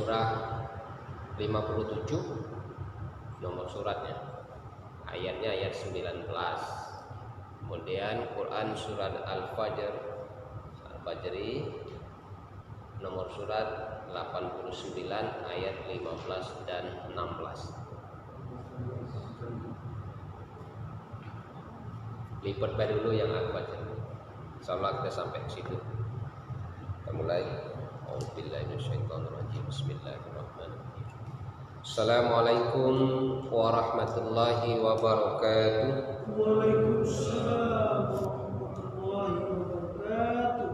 surah 57, nomor suratnya, ayatnya ayat 19. Kemudian Quran surat Al-Fajri nomor surat 89 ayat 15 dan 16. Lipat baik dulu yang Al-Fajr. Insyaallah kita sampai ke situ. Kita mulai. A'udzubillahi minasyaitonirrajim. Bismillahirrahmanirrahim. Assalamualaikum warahmatullahi wabarakatuh. Waalaikumsalam warahmatullahi wabarakatuh.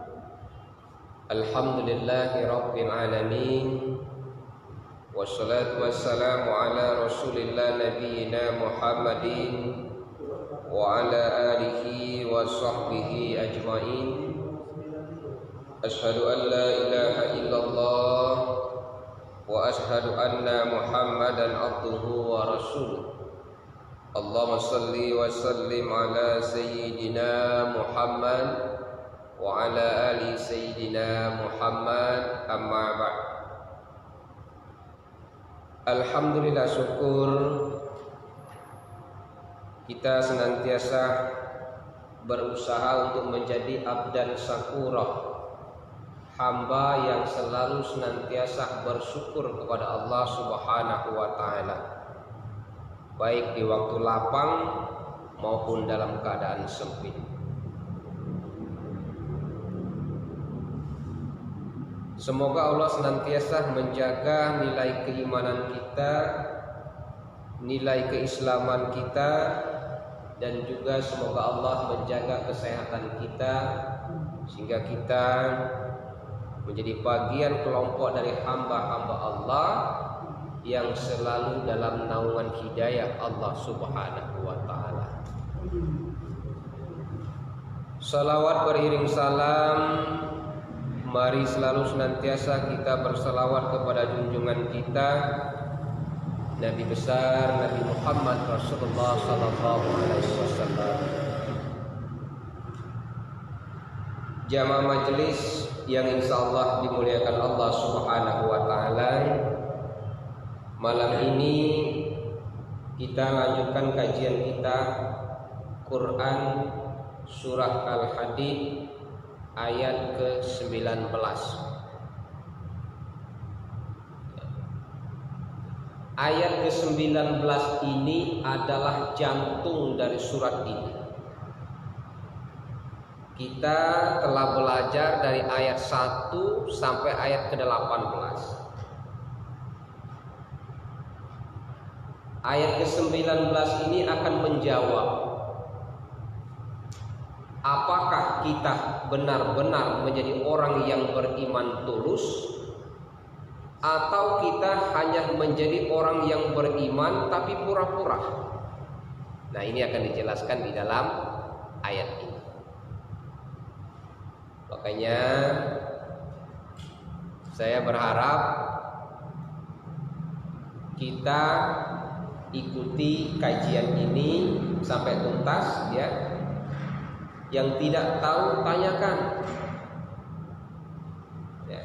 Alhamdulillahi rabbil alamin. Wassalatu wassalamu ala rasulillah nabiyyina Muhammadin wa ala alihi wa sahbihi ajma'in. Asyhadu an la ilaha illallah wa asyhadu anna Muhammadan abduhu wa rasuluh. Allahumma salli wa sallim ala sayyidina Muhammad wa ala ali sayyidina Muhammad, amma ba'd. Alhamdulillah, syukur kita senantiasa berusaha untuk menjadi abdan syakurah, hamba yang selalu senantiasa bersyukur kepada Allah Subhanahu wa ta'ala, baik di waktu lapang maupun dalam keadaan sempit. Semoga Allah senantiasa menjaga nilai keimanan kita, nilai keislaman kita, dan juga semoga Allah menjaga kesehatan kita sehingga kita menjadi bagian kelompok dari hamba-hamba Allah yang selalu dalam naungan hidayah Allah Subhanahu wa ta'ala. Salawat beriring salam, mari selalu senantiasa kita bersalawat kepada junjungan kita, Nabi besar Nabi Muhammad Rasulullah sallallahu alaihi wasallam. Jamaah majelis yang insyaallah dimuliakan Allah Subhanahu wa taala, malam ini kita lanjutkan kajian kita Quran surah Al-Hadid ayat ke-19. Ayat ke-19 ini adalah jantung dari surat ini. Kita telah belajar dari ayat 1 sampai ayat ke-18. Ayat ke-19 ini akan menjawab apakah kita benar-benar menjadi orang yang beriman tulus, atau kita hanya menjadi orang yang beriman tapi pura-pura. Nah, ini akan dijelaskan di dalam ayat ini. Makanya saya berharap kita ikuti kajian ini sampai tuntas, ya. Yang tidak tahu tanyakan, ya.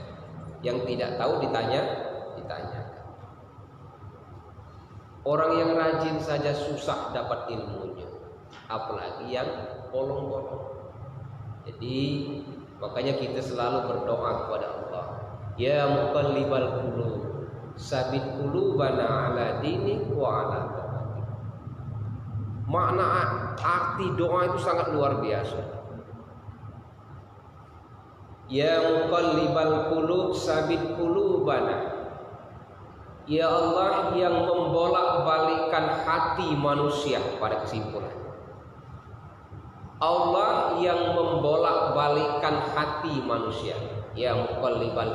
Yang tidak tahu ditanyakan. Orang yang rajin saja susah dapat ilmunya, apalagi yang bolong-bolong. Jadi makanya kita selalu berdoa kepada Allah, ya muqallibal qulub, sabit qulubana ala dinik wa ala taatik. Makna arti doa itu sangat luar biasa. Ya muqallibal qulub sabit qulubana, ya Allah yang membolak-balikkan hati manusia. Pada kesimpulan, Allah yang membolak-balikkan hati manusia. Ya muqallibal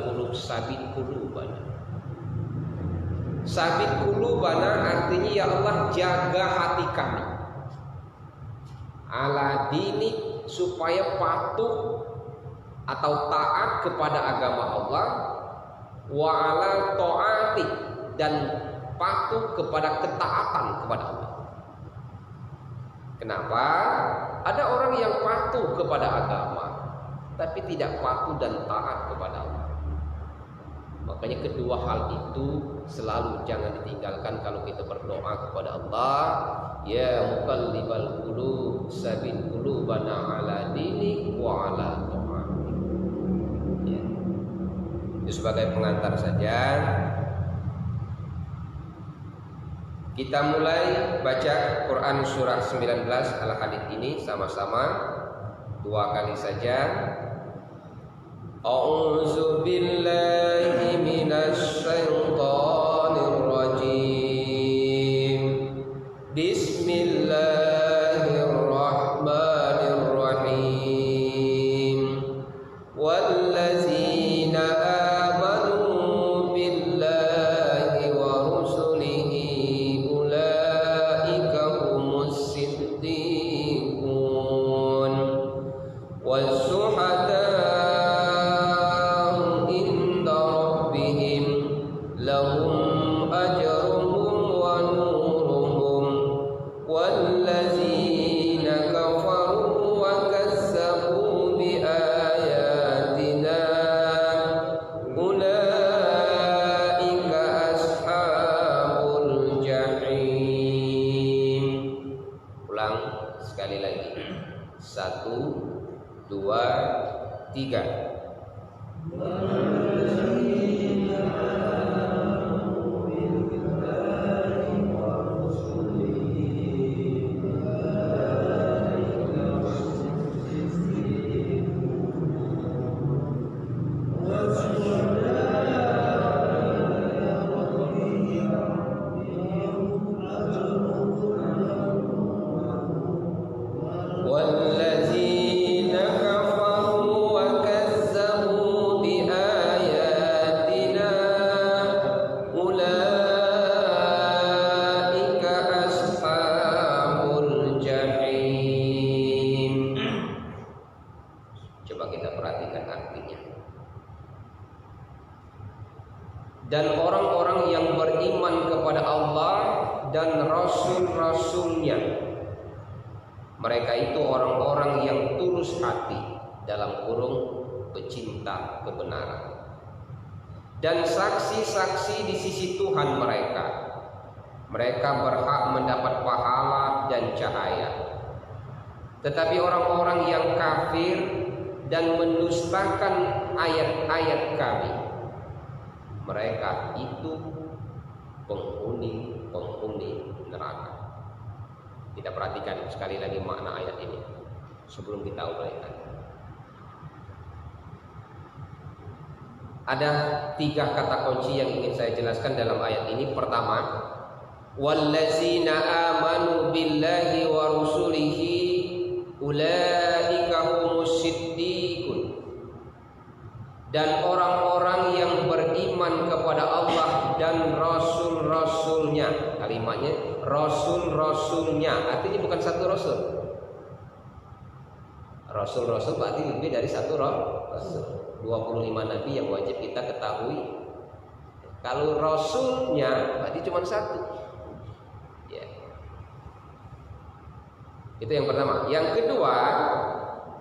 qulub sabit qulubana. Sabit qulubana artinya ya Allah jaga hati kami ala dinik, supaya patuh atau taat kepada agama Allah, wa ala ta'atik, dan patuh kepada ketaatan kepada Allah. Kenapa? Ada orang yang patuh kepada agama tapi tidak patuh dan taat kepada Allah. Makanya kedua hal itu selalu jangan ditinggalkan kalau kita berdoa kepada Allah. Ya muqallibal qulub sabit qulubana ala dinik wa ala ta'atik. Ya. Itu sebagai pengantar saja. Kita mulai baca Quran surah 19 Al-Hadid ini sama-sama 2 kali saja. A'udzu billahi minasy syaithanir rajim. Bismillahirrahmanirrahim. Wallazina amanu billahi wa rusulihi ulaika humus siddiqun was-syuhada lahum ajruhum wa nuruhum wallazina kafaru wa kazzabu bi ayatina ulaika ashabul jahim. Ulang sekali lagi. 1 2 3. Dan orang-orang yang beriman kepada Allah dan Rasul-Rasulnya, mereka itu orang-orang yang tulus hati, dalam kurung pecinta kebenaran, dan saksi-saksi di sisi Tuhan mereka. Mereka berhak mendapat pahala dan cahaya. Tetapi orang-orang yang kafir dan mendustakan ayat-ayat Kami, mereka itu penghuni neraka. Kita perhatikan sekali lagi makna ayat ini sebelum kita uraikan. Ada 3 kata kunci yang ingin saya jelaskan dalam ayat ini. Pertama, wallazina amanu billahi wa rusulihi ulaika humus siddiqun. Dan orang-orang yang beriman kepada Allah dan Rasul-Rasulnya. Kalimatnya Rasul-Rasulnya, artinya bukan satu Rasul. Rasul-Rasul berarti lebih dari satu Rasul. 25 Nabi yang wajib kita ketahui. Kalau Rasulnya berarti cuma satu ya. Itu yang pertama. Yang kedua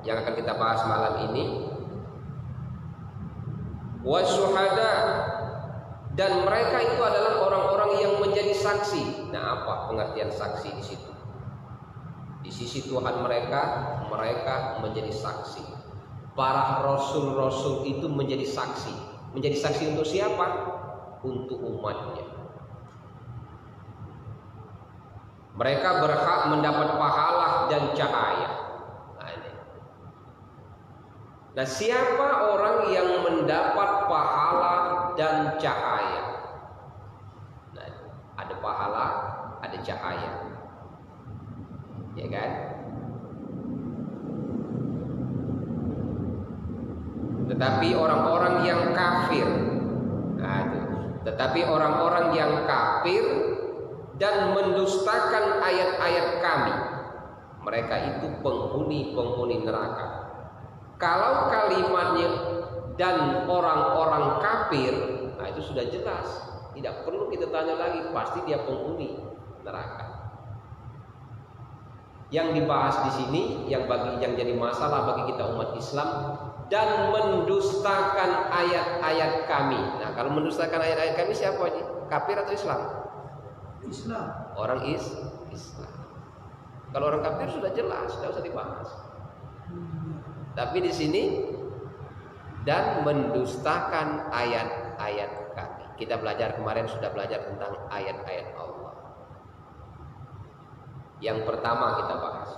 yang akan kita bahas malam ini, wasyuhada, dan mereka itu adalah orang-orang yang menjadi saksi. Nah, apa pengertian saksi di situ? Di sisi Tuhan mereka menjadi saksi. Para rasul-rasul itu menjadi saksi. Menjadi saksi untuk siapa? Untuk umatnya. Mereka berhak mendapat pahala dan cahaya. Nah, siapa orang yang mendapat pahala dan cahaya? Nah, ada pahala, ada cahaya, ya kan? Tetapi orang-orang yang kafir, tetapi orang-orang yang kafir dan mendustakan ayat-ayat Kami, mereka itu penghuni neraka. Kalau kalimatnya dan orang-orang kafir, nah itu sudah jelas, tidak perlu kita tanya lagi, pasti dia penghuni neraka. Yang dibahas di sini yang jadi masalah bagi kita umat Islam, dan mendustakan ayat-ayat kami. Nah, kalau mendustakan ayat-ayat kami siapa ini? Kafir atau Islam? Islam. Orang Islam. Kalau orang kafir sudah jelas, tidak usah dibahas. Tapi di sini dan mendustakan ayat-ayat kami. Kita belajar kemarin sudah belajar tentang ayat-ayat Allah. Yang pertama kita bahas,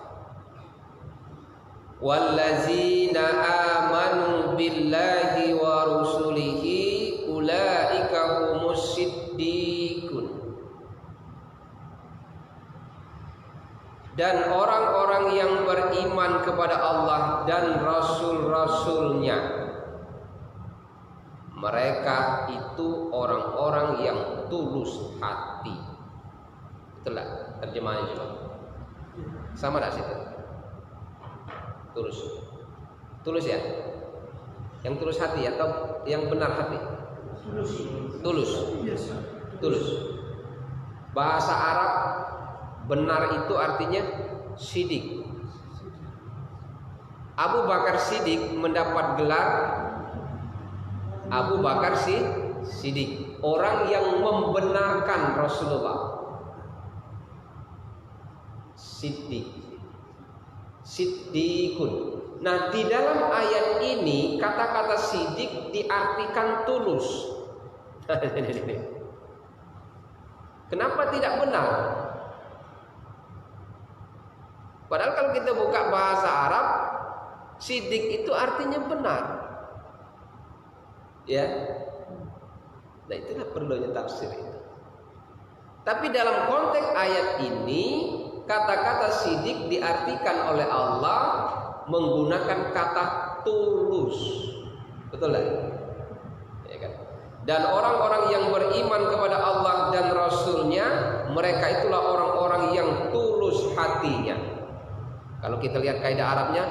wallazina amanu billahi wa rusulihi ulaika humus siddiqun. Dan orang-orang yang beriman kepada Allah dan rasul-rasulnya, mereka itu orang-orang yang tulus hati. Itulah terjemahannya coba. Sama tak situ? Tulus ya? Yang tulus hati atau yang benar hati? Tulus. Bahasa Arab benar itu artinya sidik. Abu Bakar Siddiq mendapat gelar Abu Bakar Siddiq, orang yang membenarkan Rasulullah. Siddiqun. Nah, di dalam ayat ini kata-kata siddiq diartikan tulus. Kenapa tidak benar? Padahal kalau kita buka bahasa Arab, siddiq itu artinya benar. Ya. Nah, itulah perlunya tafsir itu. Tapi dalam konteks ayat ini, kata-kata sidik diartikan oleh Allah menggunakan kata tulus. Betul lah? Ya kan? Dan orang-orang yang beriman kepada Allah dan Rasulnya, mereka itulah orang-orang yang tulus hatinya. Kalau kita lihat kaidah Arabnya,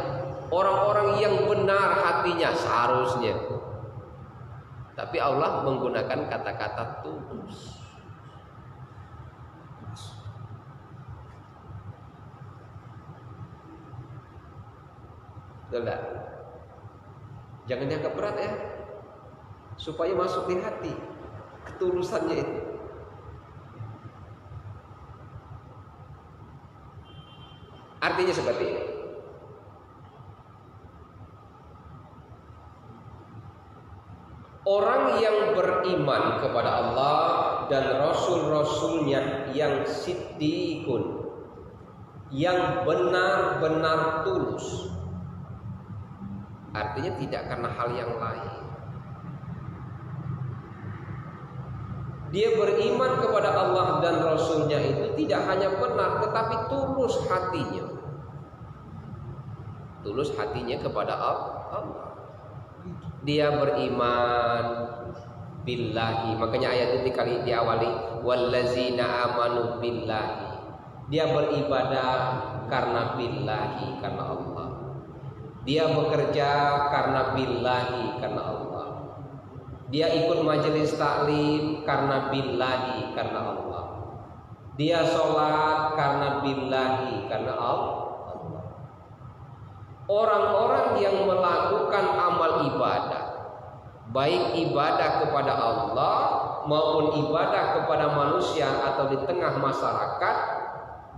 orang-orang yang benar hatinya seharusnya. Tapi Allah menggunakan kata-kata tulus. Betul tak? Jangan dianggap berat ya, supaya masuk di hati ketulusannya itu. Artinya seperti ini. Orang yang beriman kepada Allah dan Rasul-Rasulnya yang siddiqun, yang benar-benar tulus, artinya tidak karena hal yang lain. Dia beriman kepada Allah dan Rasulnya itu tidak hanya benar, tetapi tulus hatinya. Tulus hatinya kepada Allah. Dia beriman billahi. Makanya ayat itu kali diawali wallazina amanu billahi. Dia beribadah karena billahi, karena Allah. Dia bekerja karena billahi, karena Allah. Dia ikut majelis taklim karena billahi, karena Allah. Dia sholat karena billahi, karena Allah. Orang-orang yang melakukan amal ibadah, baik ibadah kepada Allah maupun ibadah kepada manusia atau di tengah masyarakat,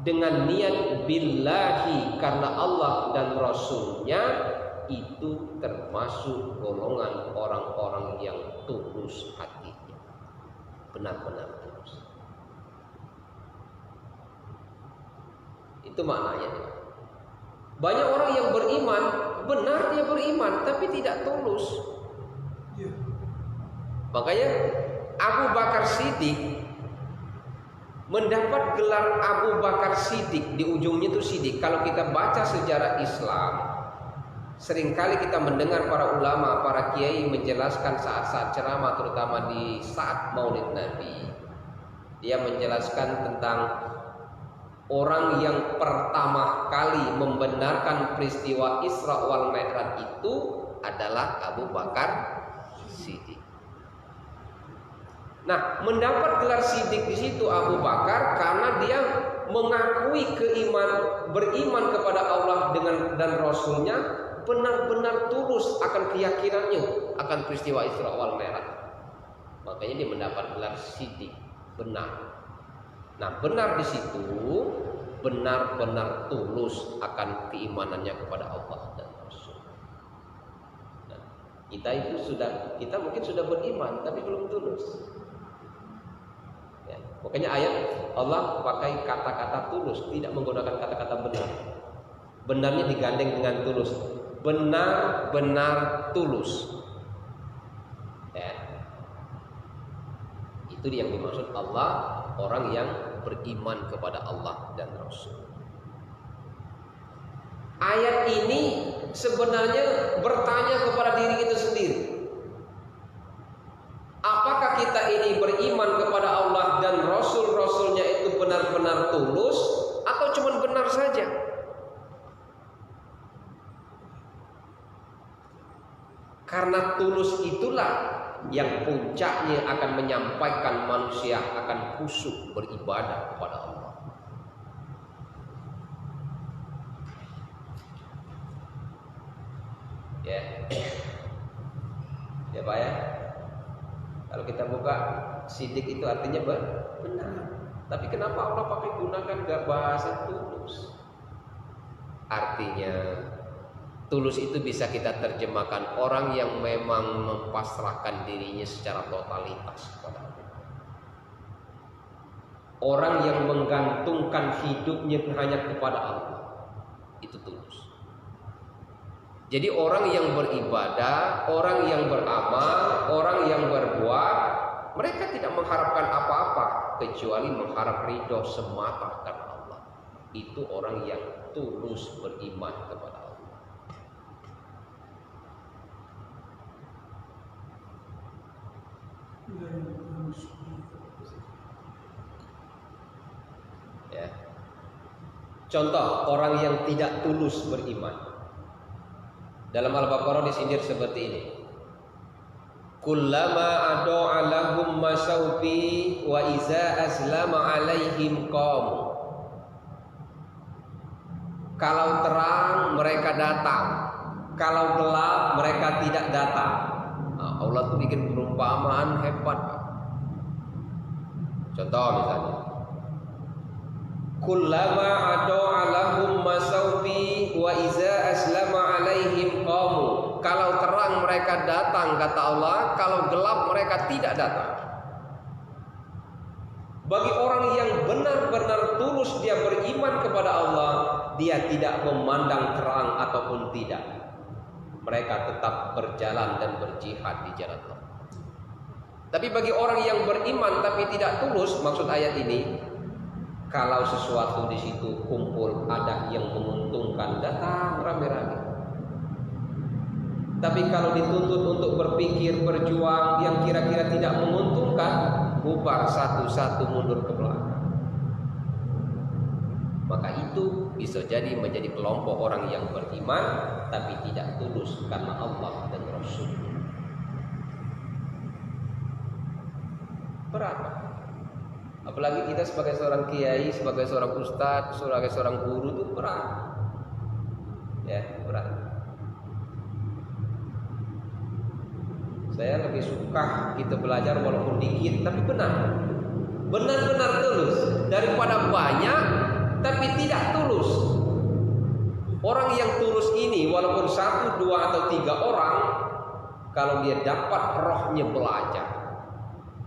dengan niat billahi karena Allah dan Rasulnya, itu termasuk golongan orang-orang yang tulus hatinya, benar-benar tulus. Itu maknanya. Banyak orang yang beriman, benar dia beriman, tapi tidak tulus. Makanya Abu Bakar Siddiq mendapat gelar Abu Bakar Siddiq, di ujungnya itu Siddiq. Kalau kita baca sejarah Islam, seringkali kita mendengar para ulama, para kiai menjelaskan saat-saat ceramah, terutama di saat Maulid Nabi, dia menjelaskan tentang orang yang pertama kali membenarkan peristiwa Isra wal Mi'raj itu adalah Abu Bakar Siddiq. Nah, mendapat gelar Siddiq di situ Abu Bakar karena dia mengakui beriman kepada Allah dan Rasulnya, benar-benar tulus akan keyakinannya akan peristiwa Isra wal Mi'raj. Makanya dia mendapat gelar siddiq, benar. Nah, benar di situ benar-benar tulus akan keimanannya kepada Allah dan Rasul. Nah, kita mungkin sudah beriman tapi belum tulus. Ya, makanya ayat Allah pakai kata-kata tulus, tidak menggunakan kata-kata benar. Benarnya digandeng dengan tulus. Benar-benar tulus. Ya. Itu yang dimaksud Allah, orang yang beriman kepada Allah dan Rasul. Ayat ini sebenarnya bertanya kepada diri kita sendiri. Apakah kita ini beriman kepada Allah dan Rasul-Rasulnya itu benar-benar tulus, atau cuma benar saja? Karena tulus itulah yang puncaknya akan menyampaikan manusia akan khusyuk beribadah kepada Allah. Ya Pak ya. Kalau kita buka siddiq itu artinya benar. Tapi kenapa Allah pakai gunakan bahasa tulus? Artinya tulus itu bisa kita terjemahkan orang yang memang mempasrahkan dirinya secara totalitas kepada Allah. Orang yang menggantungkan hidupnya hanya kepada Allah. Itu tulus. Jadi orang yang beribadah, orang yang beramal, orang yang berbuat, mereka tidak mengharapkan apa-apa kecuali mengharap ridho semata karena Allah. Itu orang yang tulus beriman kepada Allah. Ya. Contoh orang yang tidak tulus beriman. Dalam Al-Baqarah disindir seperti ini. Kullama adu'a lahum masawfi wa iza aslama alaihim qamu. Kalau terang mereka datang, kalau gelap mereka tidak datang. Nah, Allah tuh bikin perumpamaan hebat. Contoh misalnya, kullama adu'a lahum masawfi wa iza aslama alaihim qamu. Kalau terang mereka datang kata Allah, kalau gelap mereka tidak datang. Bagi orang yang benar-benar tulus dia beriman kepada Allah, dia tidak memandang terang ataupun tidak. Mereka tetap berjalan dan berjihad di jalan Allah. Tapi bagi orang yang beriman tapi tidak tulus, maksud ayat ini, kalau sesuatu di situ kumpul ada yang menguntungkan, datang rame-rame. Tapi kalau dituntut untuk berpikir, berjuang yang kira-kira tidak menguntungkan, bubar satu-satu mundur ke belakang. Maka itu bisa jadi menjadi kelompok orang yang beriman tapi tidak tulus karena Allah dan Rasul. Berat. Apalagi kita sebagai seorang kiai, sebagai seorang ustadz, sebagai seorang guru itu berat. Ya, berat. Saya lebih suka kita belajar walaupun dikit tapi benar. Benar-benar tulus daripada banyak tapi tidak tulus. Orang yang tulus ini walaupun 1, 2 atau 3 orang, kalau dia dapat rohnya belajar,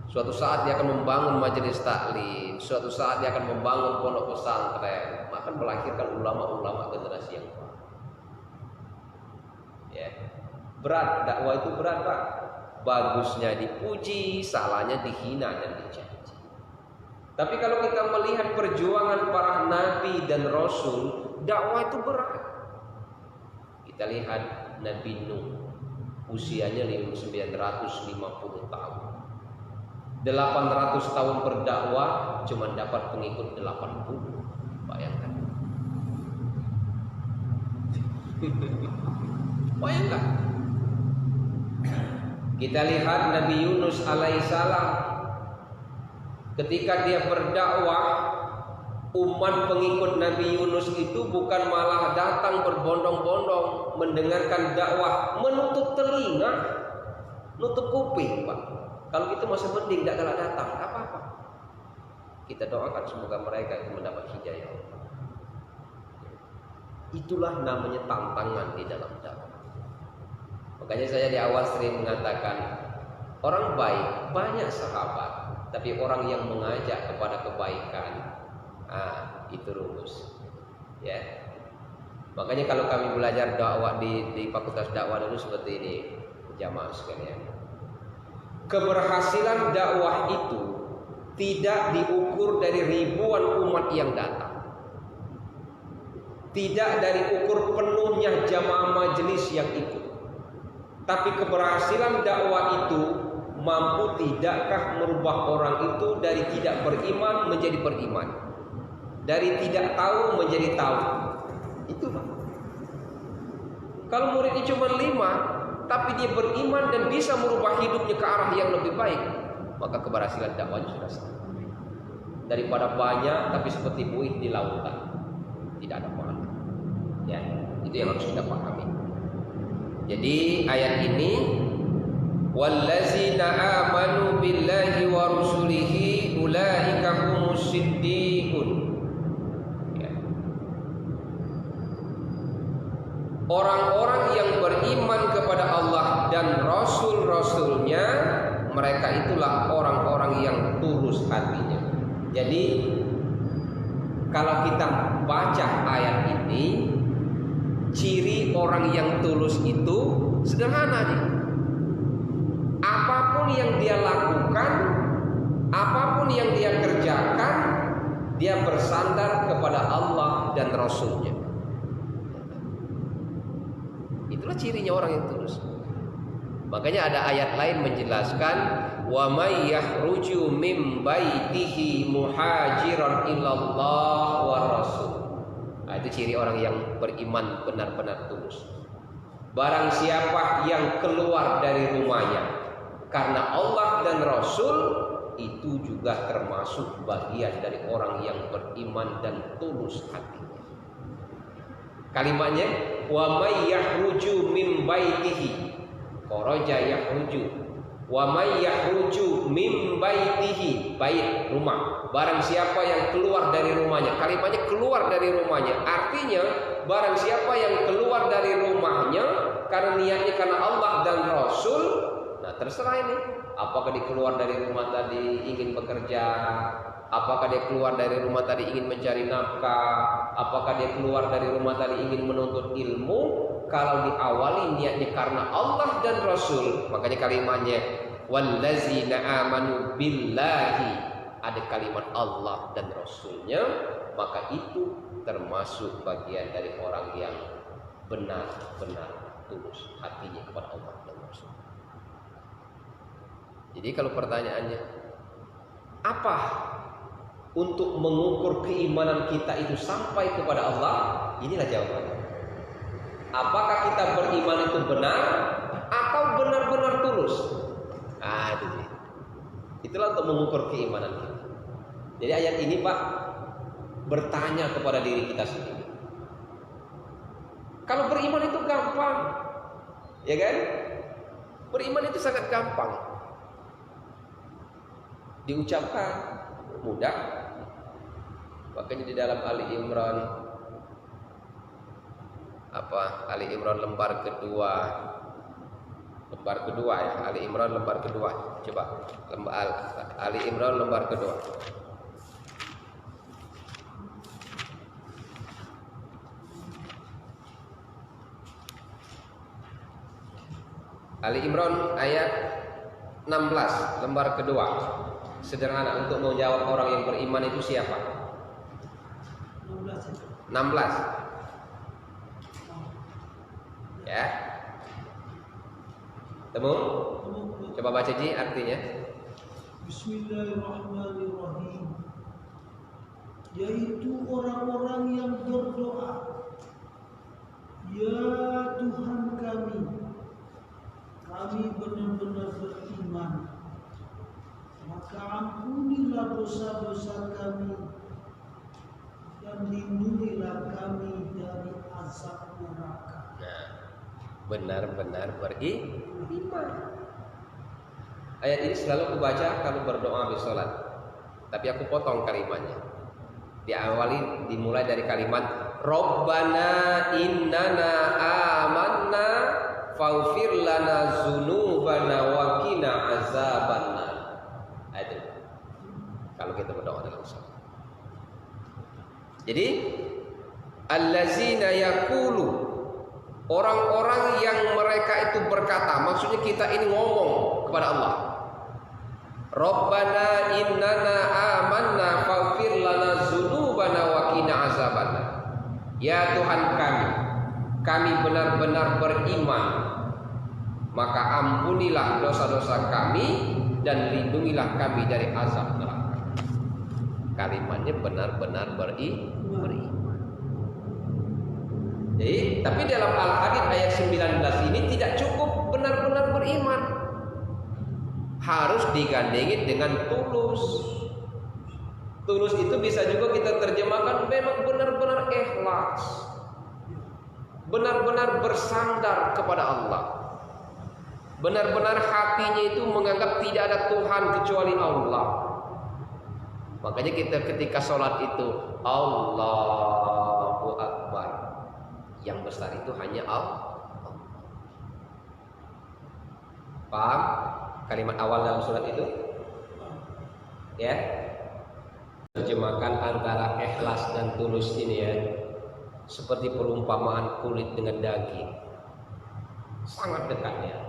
suatu saat dia akan membangun majelis taklim, suatu saat dia akan membangun pondok pesantren, akan melahirkan ulama-ulama generasi yang baru. Ya. Berat, dakwah itu berat, Pak. Bagusnya dipuji, salahnya dihina dan dicaci. Tapi kalau kita melihat perjuangan para nabi dan rasul, dakwah itu berat. Kita lihat Nabi Nuh, usianya 950 tahun. 800 tahun berdakwah cuma dapat pengikut 80. Bayangkan. Bayangkan. Kita lihat Nabi Yunus alaihissalam, ketika dia berdakwah Umat pengikut Nabi Yunus itu bukan malah datang berbondong-bondong mendengarkan dakwah, menutup telinga, nutup kuping, Pak. Kalau gitu masih mending tidak galak datang, apa-apa. Kita doakan semoga mereka itu mendapat hidayah. Itulah namanya tantangan di dalam dakwah. Makanya saya di awal sering mengatakan, orang baik banyak sahabat, tapi orang yang mengajak kepada kebaikan, itu rumus. Ya. Makanya kalau kami belajar dakwah di Fakultas Dakwah dulu seperti ini, jamaah sekalian. Keberhasilan dakwah itu tidak diukur dari ribuan umat yang datang. Tidak dari ukur penuhnya jamaah majelis yang ikut. Tapi keberhasilan dakwah itu mampu tidakkah merubah orang itu dari tidak beriman menjadi beriman, dari tidak tahu menjadi tahu. Itu Pak. Kalau muridnya cuma 5, tapi dia beriman dan bisa merubah hidupnya ke arah yang lebih baik, maka keberhasilan dakwahnya sudah sah. Daripada banyak tapi seperti buih di lautan, tidak ada pahala. Ya, itu yang harus kita pahami. Jadi ayat ini, wallazina amanu billahi wa rusulihi ulaika humus siddiqun. Orang-orang yang beriman kepada Allah dan Rasul-Rasulnya, mereka itulah orang-orang yang tulus hatinya. Jadi kalau kita baca ayat ini, ciri orang yang tulus itu sederhana nih. Apapun yang dia lakukan, apapun yang dia kerjakan, dia bersandar kepada Allah dan Rasulnya. Itulah cirinya orang yang tulus. Makanya ada ayat lain menjelaskan, wa may yakhruju min baitihi muhajiran ilallah wa rasul. Nah, itu ciri orang yang beriman benar-benar tulus. Barang siapa yang keluar dari rumahnya karena Allah dan Rasul, itu juga termasuk bagian dari orang yang beriman dan tulus hatinya. Kalimatnya, wa may yakhruju min baitihi, kharaja yakhruju, wa may yakhruju min baitihi, bait rumah. Barang siapa yang keluar dari rumahnya, kalimatnya keluar dari rumahnya, artinya barang siapa yang keluar dari rumahnya karena niatnya karena Allah dan Rasul, nah terserah ini, apakah dia keluar dari rumah tadi ingin bekerja, apakah dia keluar dari rumah tadi ingin mencari nafkah, apakah dia keluar dari rumah tadi ingin menuntut ilmu. Kalau diawali niatnya karena Allah dan Rasul, makanya kalimatnya wallazina amanu billahi, ada kalimat Allah dan Rasulnya, maka itu termasuk bagian dari orang yang benar-benar tulus hatinya kepada Allah dan Rasul. Jadi kalau pertanyaannya, apa untuk mengukur keimanan kita itu sampai kepada Allah? Inilah jawabannya. Apakah kita beriman itu benar atau benar-benar tulus? Itu sih. Itulah untuk mengukur keimanan kita. Jadi ayat ini Pak bertanya kepada diri kita sendiri. Kalau beriman itu gampang, ya kan? Beriman itu sangat gampang, diucapkan mudah. Makanya di dalam Ali Imran Ali Imran lembar kedua ya, Ali Imran lembar kedua. Coba Ali Imran lembar kedua. Ali Imran ayat 16 lembar kedua. Sederhana untuk menjawab orang yang beriman itu siapa? 16. Ya. Temu? Coba baca Ji artinya. Bismillahirrahmanirrahim. Yaitu orang-orang yang berdoa, ya Tuhan kami benar-benar beriman, maka ampunilah dosa-dosa kami azab neraka. Nah, benar-benar beriman. Ayat ini selalu kubaca kalau berdoa habis sholat. Tapi aku potong kalimatnya. Dimulai dari kalimat Rabbana innana amanna faghfir lana dzunubana wa qina azabannar. Itu kalau kita berdoa dalam sholat. Jadi allazina yaqulu, orang-orang yang mereka itu berkata, maksudnya kita ini ngomong kepada Allah. Rabbana innana amanna faghfir lana dzunubana wa qina azabannar. Ya Tuhan kami benar-benar beriman, maka ampunilah dosa-dosa kami dan lindungilah kami dari azab neraka. Kalimatnya benar-benar beriman. Jadi, tapi dalam Al-Hadid ayat 19 ini tidak cukup benar-benar beriman. Harus digandengin dengan tulus. Tulus itu bisa juga kita terjemahkan memang benar-benar ikhlas. Benar-benar bersandar kepada Allah. Benar-benar hatinya itu menganggap tidak ada Tuhan kecuali Allah. Makanya kita ketika sholat itu Allahu Akbar, yang besar itu hanya Allah. Paham kalimat awal dalam surat itu? Ya. Terjemahkan antara ikhlas dan tulus ini ya, seperti perumpamaan kulit dengan daging. Sangat dekatnya.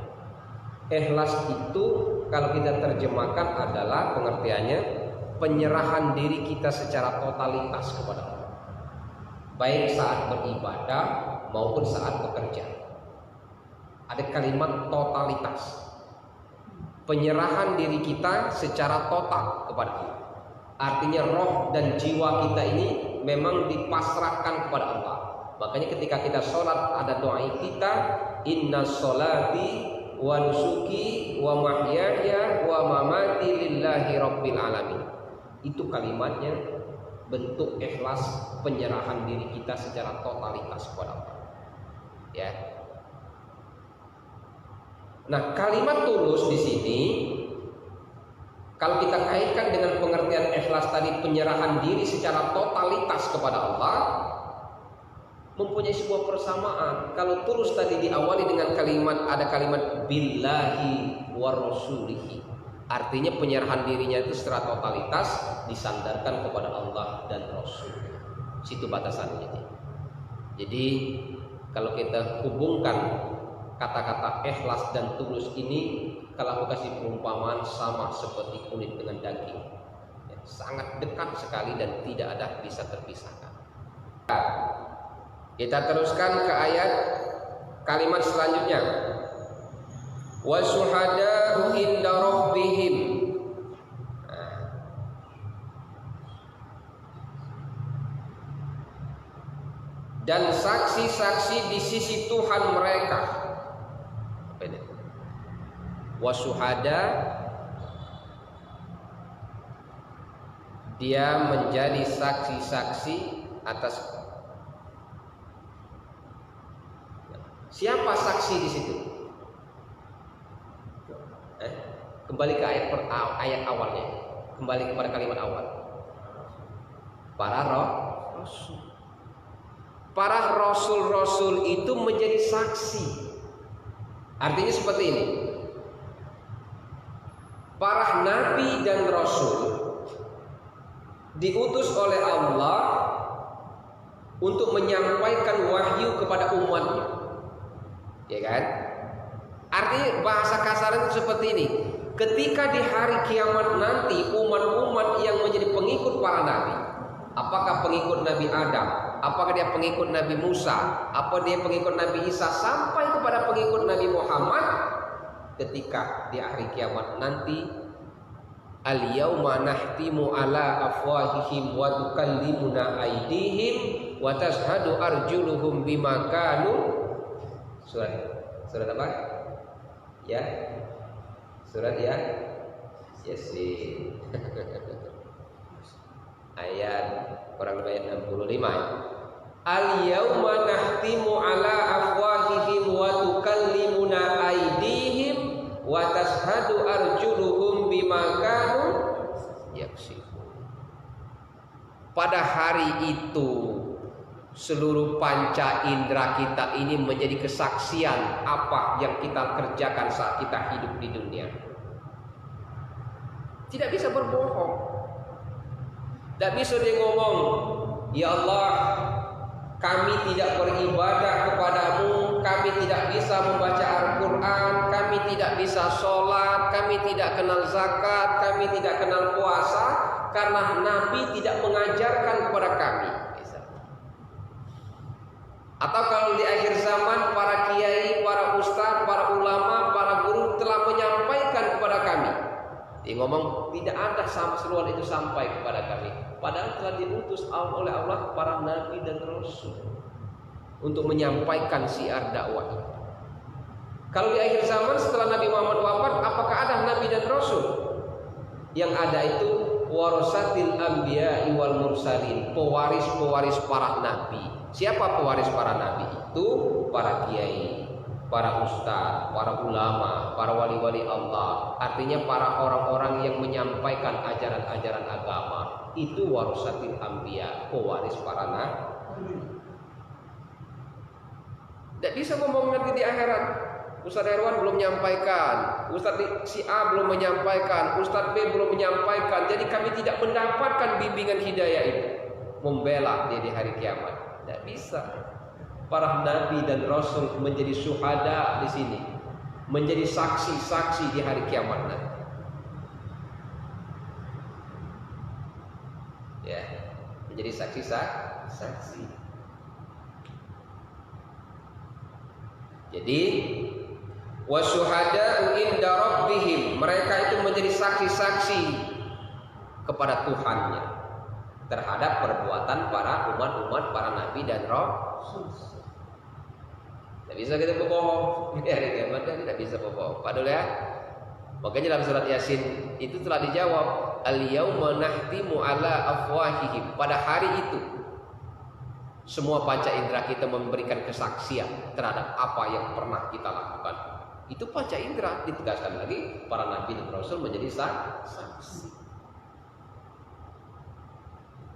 Ikhlas itu kalau kita terjemahkan adalah pengertiannya penyerahan diri kita secara totalitas kepada Allah. Baik saat beribadah maupun saat bekerja. Ada kalimat totalitas. Penyerahan diri kita secara total kepada Allah. Artinya roh dan jiwa kita ini memang dipasrahkan kepada Allah. Makanya ketika kita sholat ada doa kita, inna sholati wa nusuki wa mahyaya wa mamati lillahi rabbil alamin. Itu kalimatnya bentuk ikhlas penyerahan diri kita secara totalitas kepada Allah. Ya. Nah, kalimat tulus di sini kalau kita kaitkan dengan pengertian ikhlas tadi, penyerahan diri secara totalitas kepada Allah, mempunyai sebuah persamaan. Kalau tulus tadi diawali dengan ada kalimat billahi wa rasulihi. Artinya penyerahan dirinya itu secara totalitas disandarkan kepada Allah dan Rasul. Situ batasannya. Jadi kalau kita hubungkan kata-kata ikhlas dan tulus ini, kalau aku kasih perumpamaan sama seperti kulit dengan daging, ya, sangat dekat sekali dan tidak ada bisa terpisahkan. Kita teruskan ke ayat kalimat selanjutnya. Wa syuhada'u inda rabbihim. Dan saksi-saksi di sisi Tuhan mereka. Apa ini? Wa syuhada, dia menjadi saksi-saksi atas. Siapa saksi di situ? Kembali ke ayat awalnya. Kembali kepada kalimat awal. Para rasul. Para rasul-rasul itu menjadi saksi. Artinya seperti ini. Para nabi dan rasul diutus oleh Allah untuk menyampaikan wahyu kepada umatnya. Ya kan? Artinya bahasa kasarnya itu seperti ini. Ketika di hari kiamat nanti umat-umat yang menjadi pengikut para nabi, apakah pengikut Nabi Adam, apakah dia pengikut Nabi Musa, apa dia pengikut Nabi Isa, sampai kepada pengikut Nabi Muhammad, ketika di hari kiamat nanti, al-yauma nahtimu ala afwahihim wa tukallimuna aydihim wa tashhadu arjuluhum bima kanu. Surat apa? Ya. Surat ya Yasin. Ayat kurang lebih ayat 65 ya. Al-yauma nahtimu ala afwahihim wa tukallimuna aydihim wa tashhadu arjuluhum bima kanu yaksibun. Pada hari itu seluruh panca indera kita ini menjadi kesaksian apa yang kita kerjakan saat kita hidup di dunia. Tidak bisa berbohong. Tidak bisa dia ngomong, ya Allah, kami tidak beribadah kepadamu, kami tidak bisa membaca Al-Quran, kami tidak bisa sholat, kami tidak kenal zakat, kami tidak kenal puasa, karena Nabi tidak mengajarkan kepada kami. Atau kalau di akhir zaman para kiai, para ustadz, para ulama, para guru telah menyampaikan kepada kami. Dia ngomong tidak ada seruan itu sampai kepada kami. Padahal telah diutus oleh Allah para nabi dan rasul untuk menyampaikan syiar dakwah itu. Kalau di akhir zaman setelah Nabi Muhammad wafat, apakah ada nabi dan rasul? Yang ada itu warasatil anbiya'i wal mursalin, pewaris-pewaris para nabi. Siapa pewaris para nabi itu? Para kiai, para ustaz, para ulama, para wali-wali Allah. Artinya para orang-orang yang menyampaikan ajaran-ajaran agama. Itu warasatil anbiya, pewaris para nabi. Tidak bisa ngomong nanti di akhirat, Ustaz Herwan belum menyampaikan, Ustaz si A belum menyampaikan, Ustaz B belum menyampaikan. Jadi kami tidak mendapatkan bimbingan hidayah itu. Membela dia di hari kiamat. Tidak bisa. Para nabi dan rasul menjadi syuhada di sini, menjadi saksi-saksi di hari kiamat nanti. Ya, menjadi saksi-saksi. Jadi wasyuhada'u inda rabbihim, mereka itu menjadi saksi-saksi kepada Tuhannya terhadap perbuatan para umat-umat, para nabi dan rasul. Tidak bisa kita berbohong di hari kiamat, tidak bisa berbohong. Padahal ya, makanya dalam surat Yasin itu telah dijawab, al-yauma nahtimu ala afwahihim. Pada hari itu semua panca indera kita memberikan kesaksian terhadap apa yang pernah kita lakukan. Itu panca indera, ditegaskan lagi para nabi dan rasul menjadi saksi.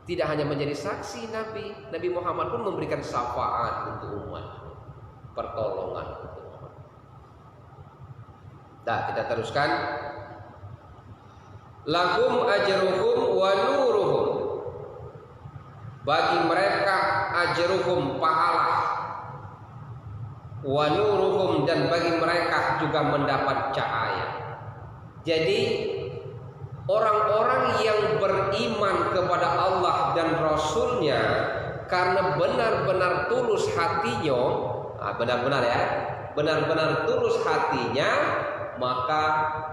Tidak hanya menjadi saksi, Nabi Muhammad pun memberikan syafaat untuk umat, pertolongan untuk umat. Nah, kita teruskan. Lahum ajruhum wa nuruhum. Bagi mereka ajruhum pahala, wa nuruhum, dan bagi mereka juga mendapat cahaya. Jadi orang-orang yang beriman kepada Allah dan Rasulnya karena benar-benar tulus hatinya, benar-benar tulus hatinya, maka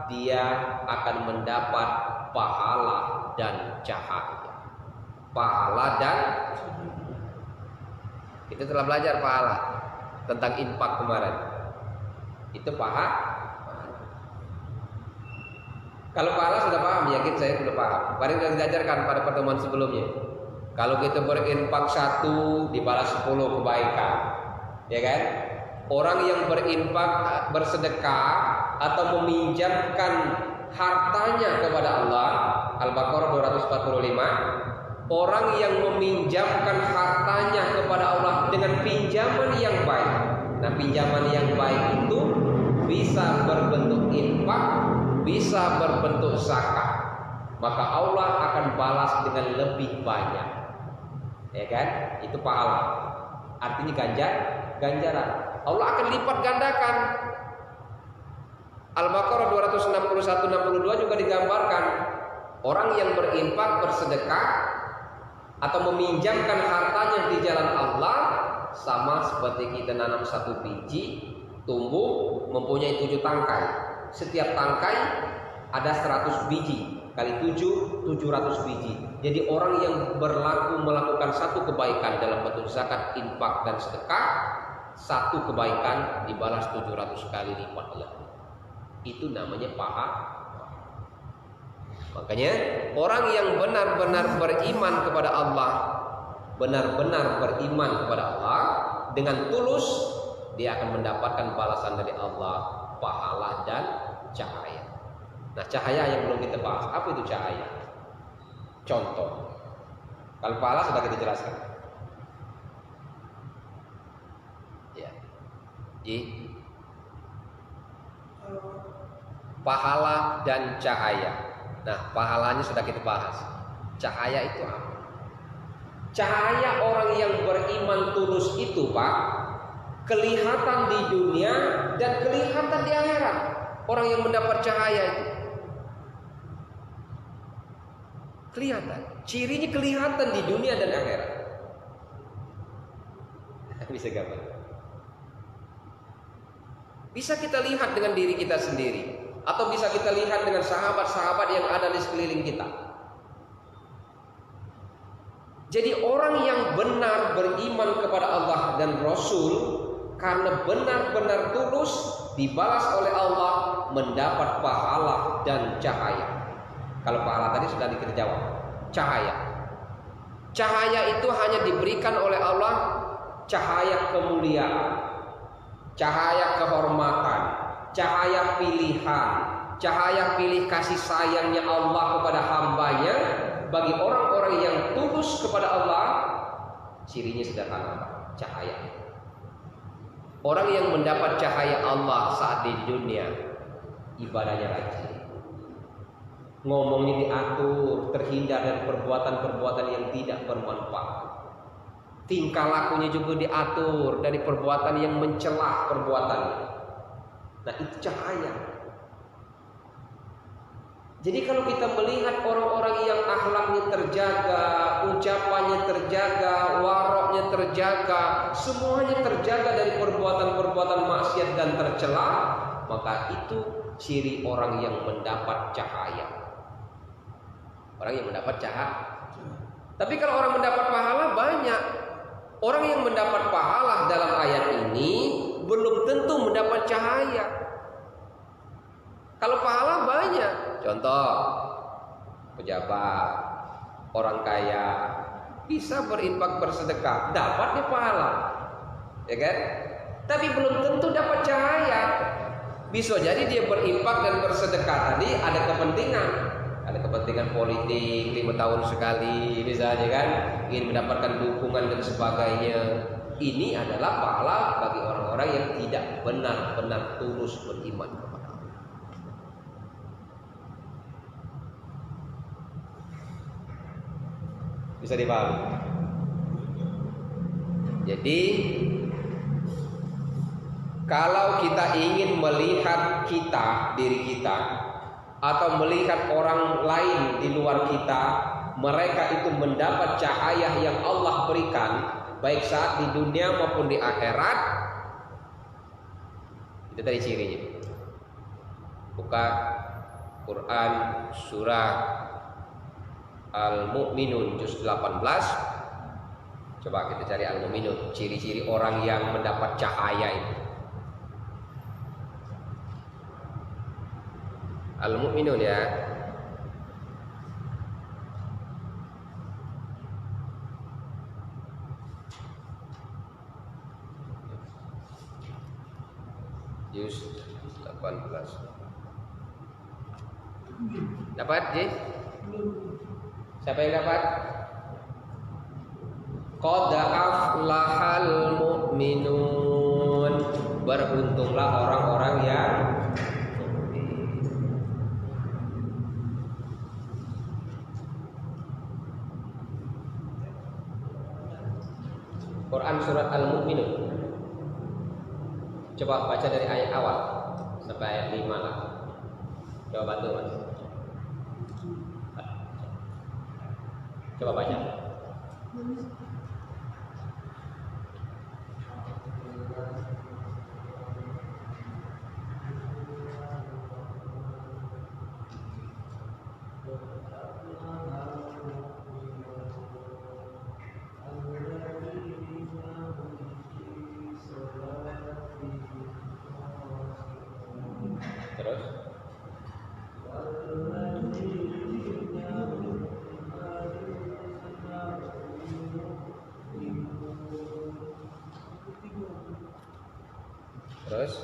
dia akan mendapat pahala dan cahaya. Pahala dan kita telah belajar pahala tentang infak kemarin. Itu pahala. Kalau pahala sudah paham, yakin saya sudah paham. Kemarin sudah diajarkan pada pertemuan sebelumnya. Kalau kita berinfak 1 dibalas 10 kebaikan, ya kan? Orang yang berinfak, bersedekah atau meminjamkan hartanya kepada Allah, Al-Baqarah 245. Orang yang meminjamkan hartanya kepada Allah dengan pinjaman yang baik. Nah, pinjaman yang baik itu bisa berbentuk infak, bisa berbentuk zakat. Maka Allah akan balas dengan lebih banyak. Ya kan? Itu pahala. Artinya ganjaran. Allah akan lipat gandakan. Al-Baqarah 261-62 juga digambarkan. Orang yang berinfak, bersedekah atau meminjamkan hartanya di jalan Allah, sama seperti kita nanam 1 biji, tumbuh mempunyai 7 tangkai. Setiap tangkai ada 100 biji, kali 7, 700 biji. Jadi orang yang melakukan 1 kebaikan dalam bentuk zakat, infak dan sedekah, 1 kebaikan dibalas 700 kali lipat lagi. Itu namanya pahala. Makanya orang yang benar-benar beriman kepada Allah, benar-benar beriman kepada Allah dengan tulus, dia akan mendapatkan balasan dari Allah, pahala dan cahaya. Nah, cahaya yang belum kita bahas, apa itu cahaya? Contoh, kalau pahala sudah kita jelaskan. Ya, pahala dan cahaya. Nah, pahalanya sudah kita bahas. Cahaya itu apa? Cahaya orang yang beriman tulus itu, Pak, kelihatan di dunia dan kelihatan di akhirat. Orang yang mendapat cahaya itu kelihatan, cirinya kelihatan di dunia dan akhirat. Bisa gambar. Bisa kita lihat dengan diri kita sendiri, atau bisa kita lihat dengan sahabat-sahabat yang ada di sekeliling kita. Jadi orang yang benar beriman kepada Allah dan Rasul karena benar-benar tulus, dibalas oleh Allah mendapat pahala dan cahaya. Kalau pahala tadi sudah kita jawab, cahaya. Cahaya itu hanya diberikan oleh Allah, cahaya kemuliaan, cahaya kehormatan, cahaya pilihan, cahaya pilih kasih sayangnya Allah kepada hambanya. Bagi orang-orang yang tulus kepada Allah, cirinya sederhana, cahaya. Orang yang mendapat cahaya Allah saat di dunia, ibadahnya rajin, ngomongnya diatur, terhindar dari perbuatan-perbuatan yang tidak bermanfaat, tingkah lakunya juga diatur dari perbuatan yang mencela perbuatannya. Nah, itu cahaya. Jadi kalau kita melihat orang-orang yang akhlaknya terjaga, ucapannya terjaga, waroknya terjaga, semuanya terjaga dari perbuatan-perbuatan maksiat dan tercela, maka itu ciri orang yang mendapat cahaya. Orang yang mendapat cahaya. Tapi kalau orang mendapat pahala banyak. Orang yang mendapat pahala dalam ayat ini belum tentu mendapat cahaya. Kalau pahala banyak. Contoh, pejabat, orang kaya bisa berinfak bersedekah, dapat pahala, ya kan? Tapi belum tentu dapat cahaya. Bisa jadi dia berinfak dan bersedekah tadi ada kepentingan politik 5 tahun sekali, misalnya kan, ingin mendapatkan dukungan dan sebagainya. Ini adalah pahala bagi orang-orang yang tidak benar-benar tulus beriman kepada Allah. Bisa dipahami. Jadi kalau kita ingin melihat diri kita atau melihat orang lain di luar kita, mereka itu mendapat cahaya yang Allah berikan baik saat di dunia maupun di akhirat. Itu tadi cirinya. Buka Quran surah Al-Mu'minun juz 18. Coba kita cari Al-Mu'minun, ciri-ciri orang yang mendapat cahaya itu. Al-Mu'minun ya. Juz 18. Dapat, Ji? Siapa yang dapat? Qad aflahal mu'minun. Beruntunglah orang-orang yang Quran surat Al-Mu'minun. Coba baca dari ayat awal sampai ayat 5 lah. Coba bantu Mas. Coba baca. Terus Terus